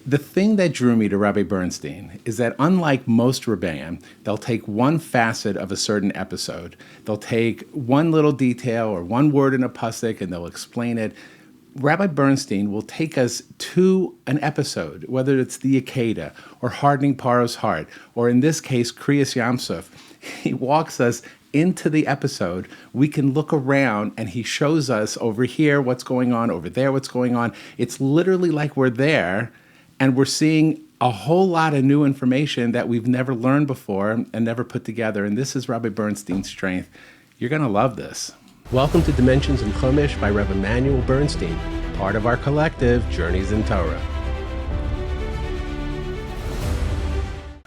The thing that drew me to Rabbi Bernstein is that unlike most Rebbeim, they'll take one facet of a certain episode. They'll take one little detail or one word in a pasuk and they'll explain it. Rabbi Bernstein will take us to an episode, whether it's the Haggadah or hardening Paro's heart, or in this case, Kriyas Yam Suf. He walks us into the episode. We can look around and he shows us over here what's going on, over there what's going on. It's literally like we're there and we're seeing a whole lot of new information that we've never learned before and never put together. And this is Rabbi Bernstein's strength. You're going to love this. Welcome to Dimensions in Chumash by Rabbi Immanuel Bernstein, part of our collective Journeys in Torah.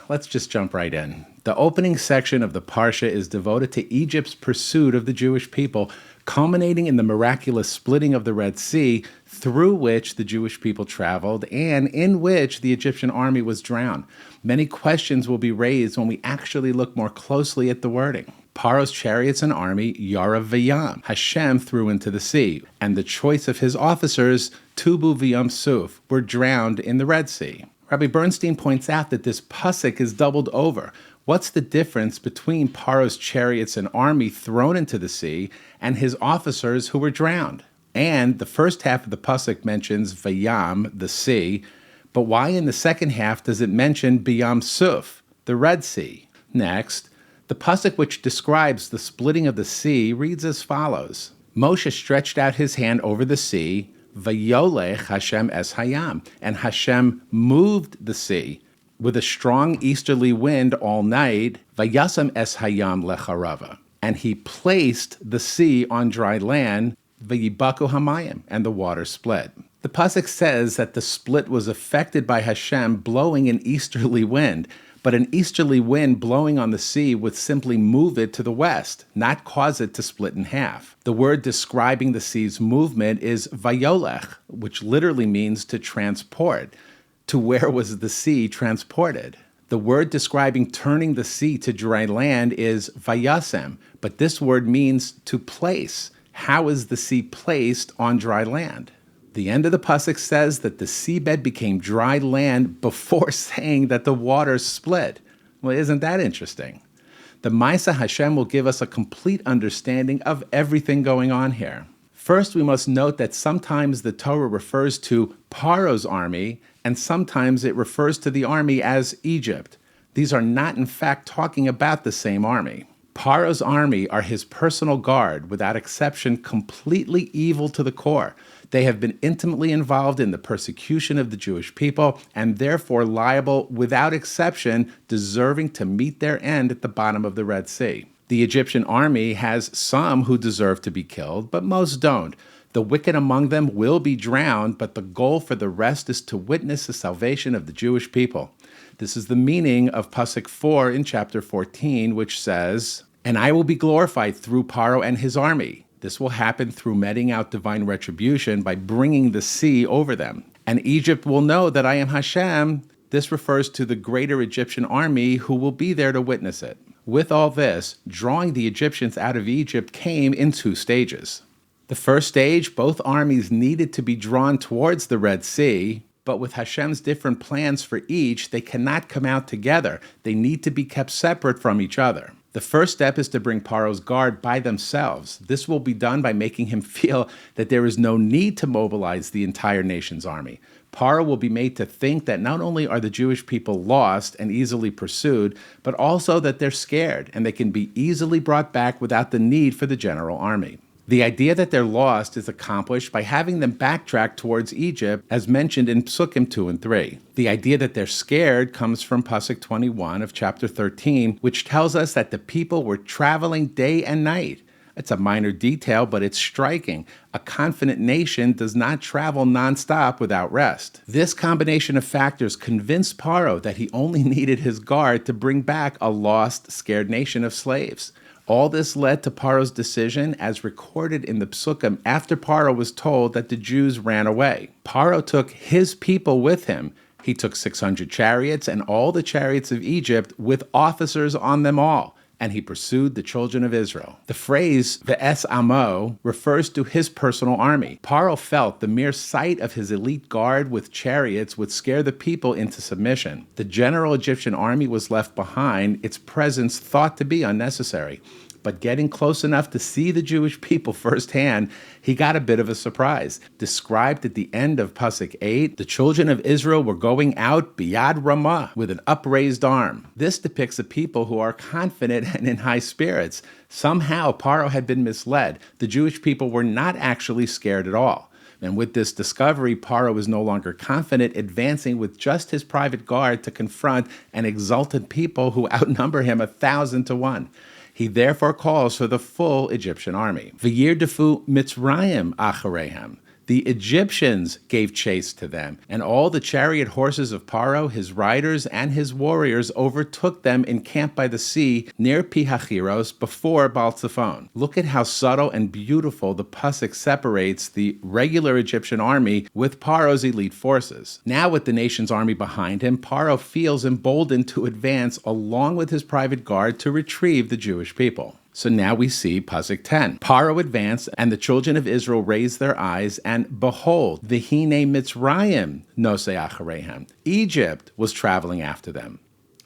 Let's just jump right in. The opening section of the Parsha is devoted to Egypt's pursuit of the Jewish people, culminating in the miraculous splitting of the Red Sea, through which the Jewish people traveled and in which the Egyptian army was drowned. Many questions will be raised when we actually look more closely at the wording. Paro's chariots and army, Yarav Vayam, Hashem threw into the sea, and the choice of his officers, Tubu v'Yam Suf, were drowned in the Red Sea. Rabbi Bernstein points out that this pasuk is doubled over. What's the difference between Paro's chariots and army thrown into the sea and his officers who were drowned? And the first half of the pasuk mentions Vayam, the sea, but why in the second half does it mention Yam Suf, the Red Sea? Next, the pasuk which describes the splitting of the sea reads as follows. Moshe stretched out his hand over the sea, Vayolech Hashem es Hayam, and Hashem moved the sea with a strong easterly wind all night, Vayasam es Hayam lecharava, and he placed the sea on dry land, Vayibaku hamayim, and the water split. The pasuk says that the split was affected by Hashem blowing an easterly wind, but an easterly wind blowing on the sea would simply move it to the west, not cause it to split in half. The word describing the sea's movement is vayolech, which literally means to transport. To where was the sea transported? The word describing turning the sea to dry land is vayasem, but this word means to place. How is the sea placed on dry land? The end of the pasuk says that the seabed became dry land before saying that the waters split. Well, isn't that interesting? The Maisa Hashem will give us a complete understanding of everything going on here. First, we must note that sometimes the Torah refers to Paro's army, and sometimes it refers to the army as Egypt. These are not, in fact, talking about the same army. Paro's army are his personal guard, without exception, completely evil to the core. They have been intimately involved in the persecution of the Jewish people and therefore liable, without exception, deserving to meet their end at the bottom of the Red Sea. The Egyptian army has some who deserve to be killed, but most don't. The wicked among them will be drowned, but the goal for the rest is to witness the salvation of the Jewish people. This is the meaning of Pasuk 4 in chapter 14, which says, "And I will be glorified through Paro and his army. This will happen through meting out divine retribution by bringing the sea over them. And Egypt will know that I am Hashem." This refers to the greater Egyptian army who will be there to witness it. With all this, drawing the Egyptians out of Egypt came in two stages. The first stage, both armies needed to be drawn towards the Red Sea, but with Hashem's different plans for each, they cannot come out together. They need to be kept separate from each other. The first step is to bring Paro's guard by themselves. This will be done by making him feel that there is no need to mobilize the entire nation's army. Paro will be made to think that not only are the Jewish people lost and easily pursued, but also that they're scared and they can be easily brought back without the need for the general army. The idea that they're lost is accomplished by having them backtrack towards Egypt, as mentioned in Psukim 2 and 3. The idea that they're scared comes from Pasuk 21 of chapter 13, which tells us that the people were traveling day and night. It's a minor detail, but it's striking. A confident nation does not travel nonstop without rest. This combination of factors convinced Paro that he only needed his guard to bring back a lost, scared nation of slaves. All this led to Paro's decision, as recorded in the Psukim after Paro was told that the Jews ran away. Paro took his people with him. He took 600 chariots and all the chariots of Egypt with officers on them all. and he pursued the children of Israel. The phrase Ve'es Amo refers to his personal army. Paro felt the mere sight of his elite guard with chariots would scare the people into submission. The general Egyptian army was left behind, its presence thought to be unnecessary. But getting close enough to see the Jewish people firsthand, he got a bit of a surprise. Described at the end of Pasuk 8, the children of Israel were going out biyad ramah, with an upraised arm. This depicts a people who are confident and in high spirits. Somehow, Paro had been misled. The Jewish people were not actually scared at all. And with this discovery, Paro was no longer confident, advancing with just his private guard to confront an exultant people who outnumber him 1,000 to 1. He therefore calls for the full Egyptian army. V'yirdefu Mitzrayim acharehem. The Egyptians gave chase to them, and all the chariot horses of Paro, his riders, and his warriors overtook them encamped by the sea near Pi-hahiros before Baal-Zephon. Look at how subtle and beautiful the pasuk separates the regular Egyptian army with Paro's elite forces. Now with the nation's army behind him, Paro feels emboldened to advance along with his private guard to retrieve the Jewish people. So now we see Pasuk 10. Paro advanced, and the children of Israel raised their eyes, and behold, V'hine Mitzrayim nosei acharehem. Egypt was traveling after them.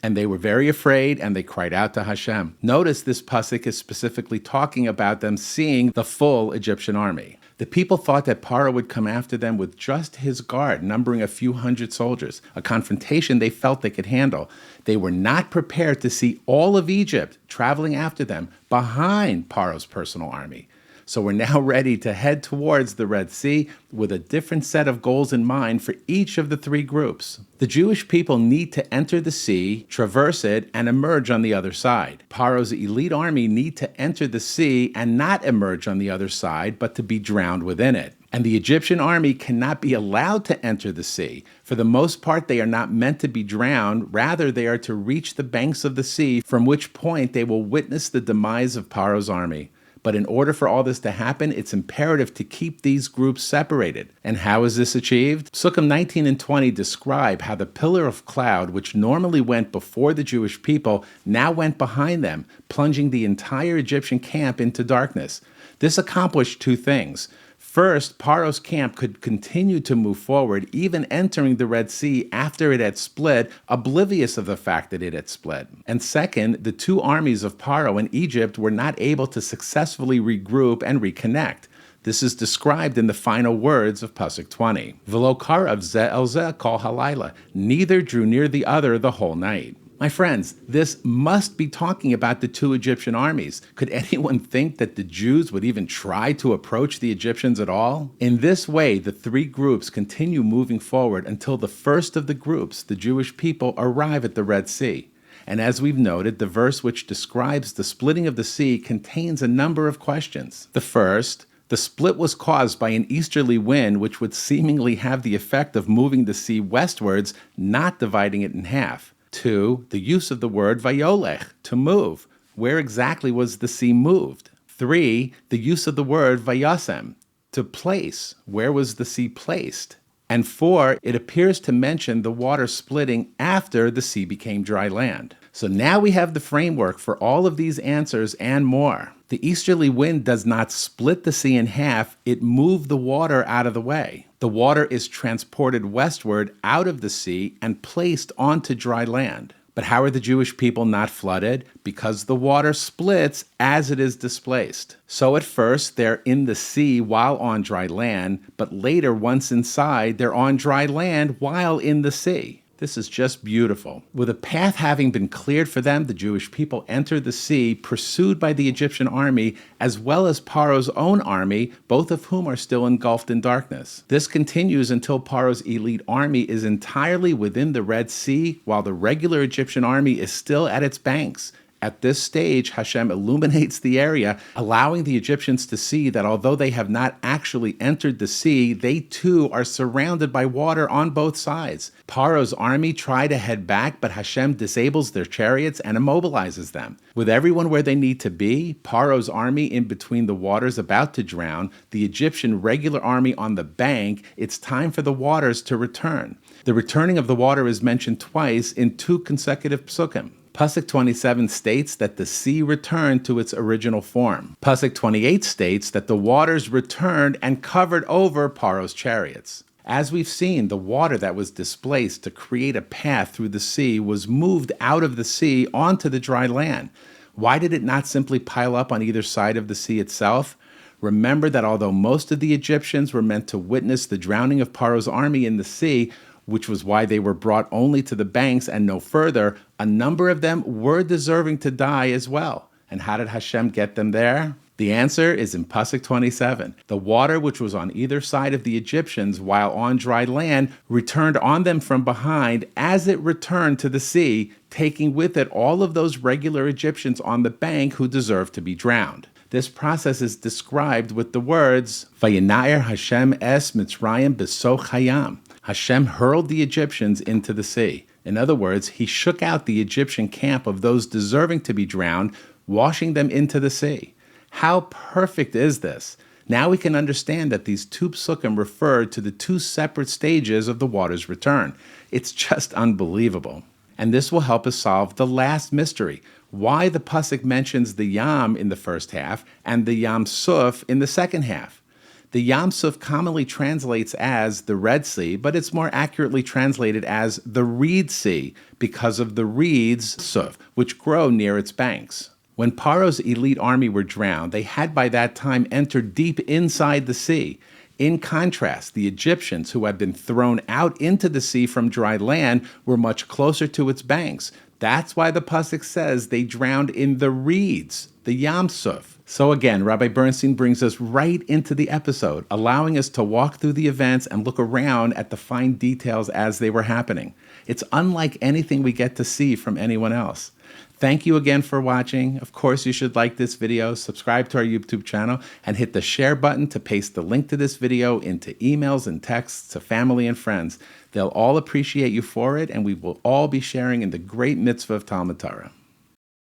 And they were very afraid, and they cried out to Hashem. Notice this pasuk is specifically talking about them seeing the full Egyptian army. The people thought that Paro would come after them with just his guard, numbering a few hundred soldiers, a confrontation they felt they could handle. They were not prepared to see all of Egypt traveling after them behind Paro's personal army. So we're now ready to head towards the Red Sea with a different set of goals in mind for each of the three groups. The Jewish people need to enter the sea, traverse it, and emerge on the other side. Paro's elite army need to enter the sea and not emerge on the other side, but to be drowned within it. And the Egyptian army cannot be allowed to enter the sea. For the most part, they are not meant to be drowned. Rather, they are to reach the banks of the sea, from which point they will witness the demise of Paro's army. But in order for all this to happen, it's imperative to keep these groups separated. And how is this achieved? Psukim 19 and 20 describe how the pillar of cloud, which normally went before the Jewish people, now went behind them, plunging the entire Egyptian camp into darkness. This accomplished two things. First, Paro's camp could continue to move forward, even entering the Red Sea after it had split, oblivious of the fact that it had split. And second, the two armies of Paro and Egypt were not able to successfully regroup and reconnect. This is described in the final words of Pasuk 20. V'lo karav zeh el zeh kol halayla. Neither drew near the other the whole night. My friends, this must be talking about the two Egyptian armies. Could anyone think that the Jews would even try to approach the Egyptians at all? In this way, the three groups continue moving forward until the first of the groups, the Jewish people, arrive at the Red Sea. And as we've noted, the verse which describes the splitting of the sea contains a number of questions. The first, the split was caused by an easterly wind which would seemingly have the effect of moving the sea westwards, not dividing it in half. 2, the use of the word vayolech, to move. Where exactly was the sea moved? 3, the use of the word vayasem, to place. Where was the sea placed? And 4, it appears to mention the water splitting after the sea became dry land. So now we have the framework for all of these answers and more. The easterly wind does not split the sea in half, it moved the water out of the way. The water is transported westward out of the sea and placed onto dry land. But how are the Jewish people not flooded? Because the water splits as it is displaced. So at first, they're in the sea while on dry land, but later, once inside, they're on dry land while in the sea. This is just beautiful. With a path having been cleared for them, the Jewish people entered the sea, pursued by the Egyptian army, as well as Paro's own army, both of whom are still engulfed in darkness. This continues until Paro's elite army is entirely within the Red Sea, while the regular Egyptian army is still at its banks. At this stage, Hashem illuminates the area, allowing the Egyptians to see that although they have not actually entered the sea, they too are surrounded by water on both sides. Paro's army try to head back, but Hashem disables their chariots and immobilizes them. With everyone where they need to be, Paro's army in between the waters about to drown, the Egyptian regular army on the bank, it's time for the waters to return. The returning of the water is mentioned twice in 2 consecutive psukim. Pasuk 27 states that the sea returned to its original form. Pasuk 28 states that the waters returned and covered over Paro's chariots. As we've seen, the water that was displaced to create a path through the sea was moved out of the sea onto the dry land. Why did it not simply pile up on either side of the sea itself? Remember that although most of the Egyptians were meant to witness the drowning of Paro's army in the sea, which was why they were brought only to the banks and no further, a number of them were deserving to die as well. And how did Hashem get them there? The answer is in Pasuk 27. The water which was on either side of the Egyptians while on dry land returned on them from behind as it returned to the sea, taking with it all of those regular Egyptians on the bank who deserved to be drowned. This process is described with the words, Vayinair Hashem es Mitzrayim besoch hayam. Hashem hurled the Egyptians into the sea. In other words, he shook out the Egyptian camp of those deserving to be drowned, washing them into the sea. How perfect is this? Now we can understand that these two psukim refer to the two separate stages of the water's return. It's just unbelievable. And this will help us solve the last mystery, why the pasuk mentions the Yam in the first half and the Yam Suf in the second half. The Yam Suf commonly translates as the Red Sea, but it's more accurately translated as the Reed Sea because of the reeds, Suf, which grow near its banks. When Paro's elite army were drowned, they had by that time entered deep inside the sea. In contrast, the Egyptians, who had been thrown out into the sea from dry land, were much closer to its banks. That's why the pasuk says they drowned in the reeds, the Yam Suf. So again, Rabbi Bernstein brings us right into the episode, allowing us to walk through the events and look around at the fine details as they were happening. It's unlike anything we get to see from anyone else. Thank you again for watching. Of course, you should like this video, subscribe to our YouTube channel, and hit the share button to paste the link to this video into emails and texts to family and friends. They'll all appreciate you for it, and we will all be sharing in the great mitzvah of Talmud Torah.